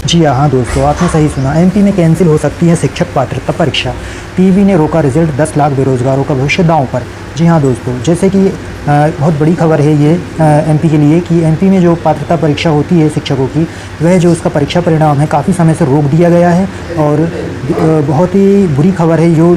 जी हाँ दोस्तों, आपने सही सुना। एमपी में कैंसिल हो सकती है शिक्षक पात्रता परीक्षा। पीईबी ने रोका रिजल्ट, 10 लाख बेरोजगारों का भविष्य दांव पर। जी हाँ दोस्तों, जैसे कि बहुत बड़ी खबर है ये एमपी के लिए कि एमपी में जो पात्रता परीक्षा होती है शिक्षकों की, वह जो उसका परीक्षा परिणाम है काफ़ी समय से रोक दिया गया है। और बहुत ही बुरी खबर है। जो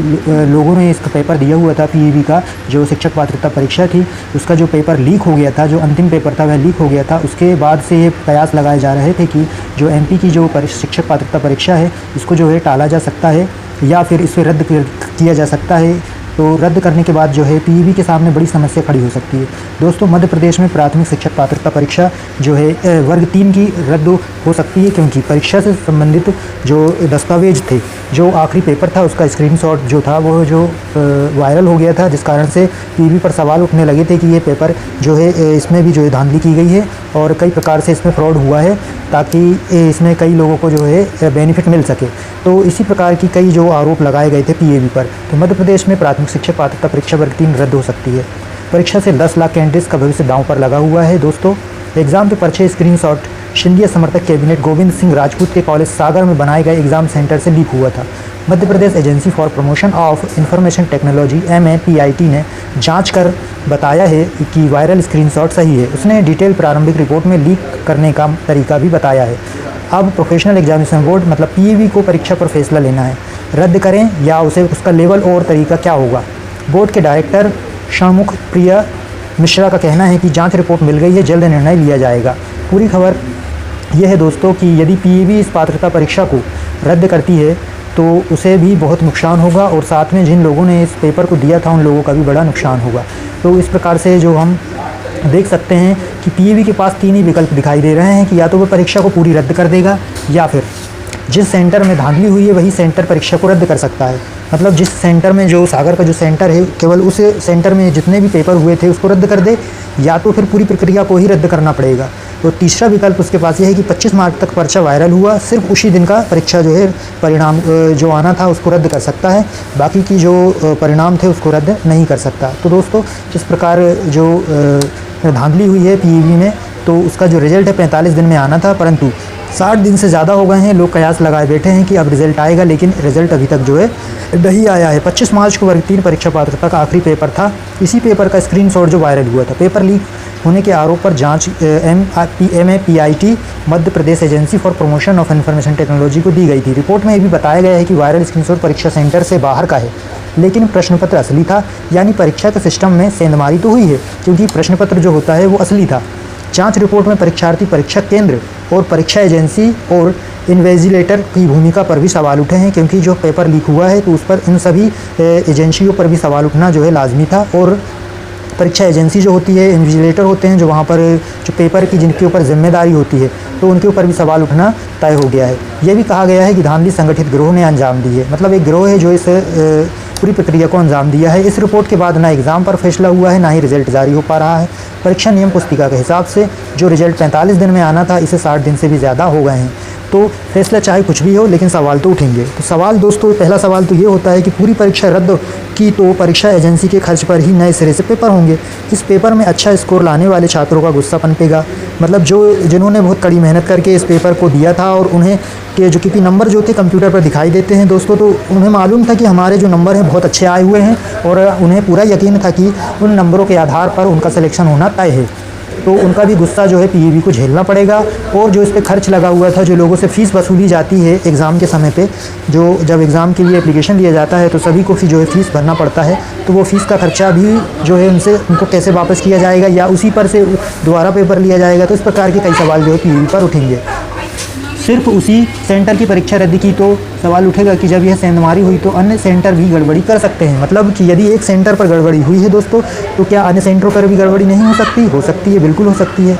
लोगों ने इसका पेपर दिया हुआ था पीईबी का, जो शिक्षक पात्रता परीक्षा थी, उसका जो पेपर लीक हो गया था, जो अंतिम पेपर था वह लीक हो गया था। उसके बाद से ये कयास लगाए जा रहे थे कि जो एमपी की जो शिक्षक पात्रता परीक्षा है, इसको जो है टाला जा सकता है या फिर इसे रद्द किया जा सकता है। तो रद्द करने के बाद जो है पीईबी के सामने बड़ी समस्या खड़ी हो सकती है। दोस्तों, मध्य प्रदेश में प्राथमिक शिक्षक पात्रता परीक्षा जो है वर्ग 3 की रद्द हो सकती है, क्योंकि परीक्षा से संबंधित जो दस्तावेज थे, जो आखिरी पेपर था, उसका स्क्रीनशॉट जो था वो जो वायरल हो गया था, जिस कारण से पीईबी पर सवाल उठने लगे थे कि ये पेपर जो है इसमें भी जो है धांधली की गई है और कई प्रकार से इसमें फ्रॉड हुआ है, ताकि इसमें कई लोगों को जो है बेनिफिट मिल सके। तो इसी प्रकार की कई जो आरोप लगाए गए थे पीईबी पर। तो मध्य प्रदेश में प्राथमिक शिक्षक पात्रता परीक्षा वर्ग 3 रद्द हो सकती है। परीक्षा से 10 लाख कैंडिडेट्स का भविष्य दांव पर लगा हुआ है। दोस्तों, एग्जाम के पर्चे स्क्रीनशॉट सिंधिया समर्थक कैबिनेट गोविंद सिंह राजपूत के कॉलेज सागर में बनाए गए एग्जाम सेंटर से लीक हुआ था। Madhya Pradesh agency for promotion of information technology MAPIT ने जांच कर बताया है कि वायरल स्क्रीनशॉट सही है। उसने डिटेल प्रारंभिक रिपोर्ट में लीक करने का तरीका भी बताया है। अब प्रोफेशनल एग्जामिनेशन बोर्ड मतलब पीईबी को परीक्षा पर फैसला लेना है, रद्द करें या उसे उसका लेवल और तरीका क्या होगा। बोर्ड के डायरेक्टर षणमुख प्रिया मिश्रा का कहना है कि जांच रिपोर्ट मिल गई है, जल्द निर्णय लिया जाएगा। पूरी खबर यह है दोस्तों कि यदि पीईबी इस पात्रता परीक्षा को रद्द करती है तो उसे भी बहुत नुकसान होगा, और साथ में जिन लोगों ने इस पेपर को दिया था उन लोगों का भी बड़ा नुकसान होगा। तो इस प्रकार से जो हम देख सकते हैं कि पीईबी के पास 3 ही विकल्प दिखाई दे रहे हैं कि या तो वह परीक्षा को पूरी रद्द कर देगा, या फिर जिस सेंटर में धांधली हुई है वही सेंटर परीक्षा को रद्द कर सकता है। मतलब जिस सेंटर में जो सागर का जो सेंटर है, केवल उस सेंटर में जितने भी पेपर हुए थे उसको रद्द कर दे, या तो फिर पूरी प्रक्रिया को ही रद्द करना पड़ेगा। तो तीसरा विकल्प उसके पास ये है कि 25 मार्च तक पर्चा वायरल हुआ, सिर्फ उसी दिन का परीक्षा जो है परिणाम जो आना था उसको रद्द कर सकता है, बाकी की जो परिणाम थे उसको रद्द नहीं कर सकता। तो दोस्तों, जिस प्रकार जो धांधली हुई है पीईबी में, तो उसका जो रिजल्ट है 45 दिन में आना था, परंतु 60 दिन से ज़्यादा हो गए हैं। लोग कयास लगाए बैठे हैं कि अब रिजल्ट आएगा, लेकिन रिजल्ट अभी तक जो है नहीं आया है। 25 मार्च को वर्ग 3 परीक्षा पात्रता का आखिरी पेपर था। इसी पेपर का स्क्रीनशॉट जो वायरल हुआ था। पेपर लीक होने के आरोप पर जांच MAPIT Madhya Pradesh agency for promotion of information technology को दी गई थी। रिपोर्ट में ये भी बताया गया है कि वायरल स्क्रीनशॉट परीक्षा सेंटर से बाहर का है, लेकिन प्रश्न पत्र असली था। यानी परीक्षा के सिस्टम में सेंधमारी तो हुई है, क्योंकि प्रश्न पत्र जो होता है वो असली था। जांच रिपोर्ट में परीक्षार्थी, परीक्षा केंद्र और परीक्षा एजेंसी और इन्वेजिलेटर की भूमिका पर भी सवाल उठे हैं, क्योंकि जो पेपर लीक हुआ है तो उस पर इन सभी एजेंसियों पर भी सवाल उठना जो है लाजमी था। और परीक्षा एजेंसी जो होती है, इन्विजिलेटर होते हैं जो वहाँ पर जो पेपर की जिनके ऊपर जिम्मेदारी होती है, तो उनके ऊपर भी सवाल उठना तय हो गया है। ये भी कहा गया है कि धांधली संगठित गिरोह ने अंजाम दी है। मतलब एक गिरोह है जो इस पूरी प्रक्रिया को अंजाम दिया है। इस रिपोर्ट के बाद ना एग्ज़ाम पर फैसला हुआ है, ना ही रिजल्ट जारी हो पा रहा है। परीक्षा नियम पुस्तिका के हिसाब से जो रिजल्ट 45 दिन में आना था, इसे 60 दिन से भी ज़्यादा हो गए हैं। तो फैसला चाहे कुछ भी हो, लेकिन सवाल तो उठेंगे। तो सवाल दोस्तों, पहला सवाल तो ये होता है कि पूरी परीक्षा रद्द की तो परीक्षा एजेंसी के खर्च पर ही नए सिरे से पेपर होंगे। इस पेपर में अच्छा स्कोर लाने वाले छात्रों का गुस्सा पनपेगा। मतलब जिन्होंने बहुत कड़ी मेहनत करके इस पेपर को दिया था, और उन्हें के जो क्योंकि नंबर जो थे कंप्यूटर पर दिखाई देते हैं दोस्तों, तो उन्हें मालूम था कि हमारे जो नंबर हैं बहुत अच्छे आए हुए हैं, और उन्हें पूरा यकीन था कि उन नंबरों के आधार पर उनका सिलेक्शन होना तय है। तो उनका भी गुस्सा जो है पीईबी को झेलना पड़ेगा। और जो इस पे खर्च लगा हुआ था, जो लोगों से फ़ीस वसूली जाती है एग्ज़ाम के समय पे, जो जब एग्ज़ाम के लिए एप्लीकेशन लिया जाता है तो सभी को जो है फ़ीस भरना पड़ता है, तो वो फ़ीस का खर्चा भी जो है उनको कैसे वापस किया जाएगा, या उसी पर से दोबारा पेपर लिया जाएगा। तो इस प्रकार के कई सवाल जो है पीईबी पर उठेंगे। सिर्फ उसी सेंटर की परीक्षा रद्द की तो सवाल उठेगा कि जब यह सेंधमारी हुई तो अन्य सेंटर भी गड़बड़ी कर सकते हैं। मतलब कि यदि एक सेंटर पर गड़बड़ी हुई है दोस्तों, तो क्या अन्य सेंटरों पर भी गड़बड़ी नहीं हो सकती? हो सकती है, बिल्कुल हो सकती है।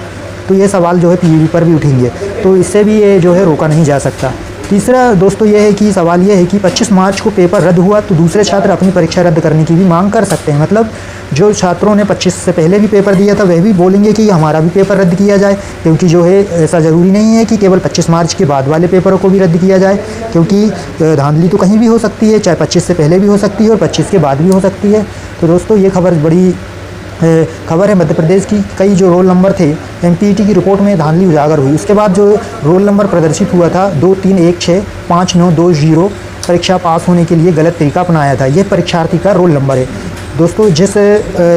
तो ये सवाल जो है पीईबी पर भी उठेंगे, तो इससे भी ये जो है रोका नहीं जा सकता। तीसरा दोस्तों ये है कि सवाल ये है कि 25 मार्च को पेपर रद्द हुआ तो दूसरे छात्र अपनी परीक्षा रद्द करने की भी मांग कर सकते हैं। मतलब जो छात्रों ने 25 से पहले भी पेपर दिया था, वह भी बोलेंगे कि हमारा भी पेपर रद्द किया जाए, क्योंकि जो है ऐसा ज़रूरी नहीं है कि केवल 25 मार्च के बाद वाले पेपरों को भी रद्द किया जाए, क्योंकि धांधली तो कहीं भी हो सकती है, चाहे 25 से पहले भी हो सकती है और 25 के बाद भी हो सकती है। तो दोस्तों, ये खबर बड़ी खबर है मध्य प्रदेश की। कई जो रोल नंबर थे एमपीईटी की रिपोर्ट में धांधली उजागर हुई। उसके बाद जो रोल नंबर प्रदर्शित हुआ था 23165920 परीक्षा पास होने के लिए गलत तरीका अपनाया था। ये परीक्षार्थी का रोल नंबर है दोस्तों। जिस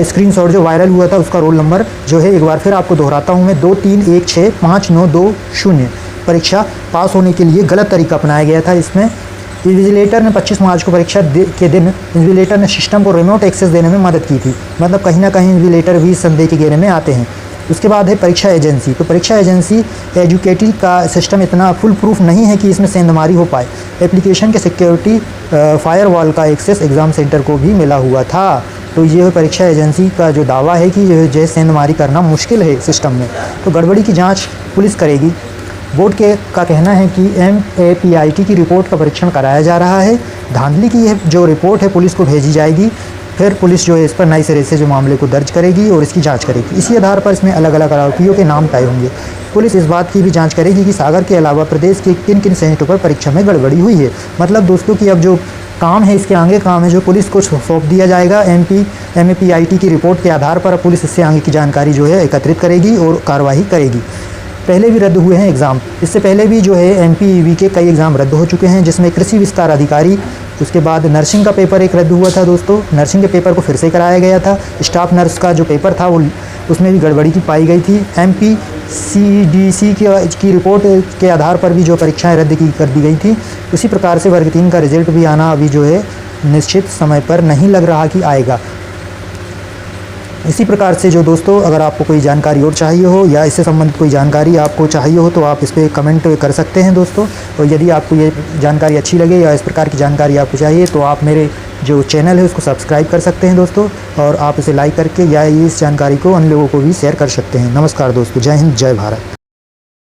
स्क्रीनशॉट जो वायरल हुआ था उसका रोल नंबर जो है, एक बार फिर आपको दोहराता हूँ मैं, 23165920 परीक्षा पास होने के लिए गलत तरीका अपनाया गया था। इसमें इन्विजिलेटर ने 25 मार्च को परीक्षा के दिन इन्विजिलेटर ने सिस्टम को रिमोट एक्सेस देने में मदद की थी। मतलब कहीं ना कहीं इन्विजिलेटर भी संदेह के घेरे में आते हैं। उसके बाद है परीक्षा एजेंसी। तो परीक्षा एजेंसी एजुकेटी का सिस्टम इतना फुल प्रूफ नहीं है कि इसमें सेंधमारी हो पाए। एप्लीकेशन के सिक्योरिटी फायरवॉल का एक्सेस एग्ज़ाम सेंटर को भी मिला हुआ था। तो ये परीक्षा एजेंसी का जो दावा है कि जो सेंधमारी करना मुश्किल है सिस्टम में। तो गड़बड़ी की जाँच पुलिस करेगी। बोर्ड का कहना है कि MAPIT की रिपोर्ट का परीक्षण कराया जा रहा है। धांधली की यह जो रिपोर्ट है पुलिस को भेजी जाएगी। फिर पुलिस जो है इस पर नए सिरे से जो मामले को दर्ज करेगी और इसकी जांच करेगी। इसी आधार पर इसमें अलग अलग आरोपियों के नाम तय होंगे। पुलिस इस बात की भी जांच करेगी कि सागर के अलावा प्रदेश के किन किन सेंटरों पर परीक्षा में गड़बड़ी हुई है। मतलब दोस्तों कि अब जो काम है इसके आगे काम है जो पुलिस को सौंप दिया जाएगा। MAPIT की रिपोर्ट के आधार पर पुलिस इससे आगे की जानकारी जो है एकत्रित करेगी और कार्रवाई करेगी। पहले भी रद्द हुए हैं एग्ज़ाम। इससे पहले भी जो है MPEV के कई एग्ज़ाम रद्द हो चुके हैं, जिसमें कृषि विस्तार अधिकारी, उसके बाद नर्सिंग का पेपर एक रद्द हुआ था दोस्तों। नर्सिंग के पेपर को फिर से कराया गया था। स्टाफ नर्स का जो पेपर था वो उसमें भी गड़बड़ी की पाई गई थी। MPCDC की रिपोर्ट के आधार पर भी जो परीक्षाएं रद्द कर दी गई थी। उसी प्रकार से वर्ग 3 का रिजल्ट भी आना अभी जो है निश्चित समय पर नहीं लग रहा कि आएगा। इसी प्रकार से जो दोस्तों अगर आपको कोई जानकारी और चाहिए हो या इससे संबंधित कोई जानकारी आपको चाहिए हो तो आप इस पर कमेंट कर सकते हैं दोस्तों। और यदि आपको ये जानकारी अच्छी लगे या इस प्रकार की जानकारी आपको चाहिए तो आप मेरे जो चैनल है उसको सब्सक्राइब कर सकते हैं दोस्तों। और आप इसे लाइक करके या इस जानकारी को अन्य लोगों को भी शेयर कर सकते हैं। नमस्कार दोस्तों, जय हिंद, जय भारत।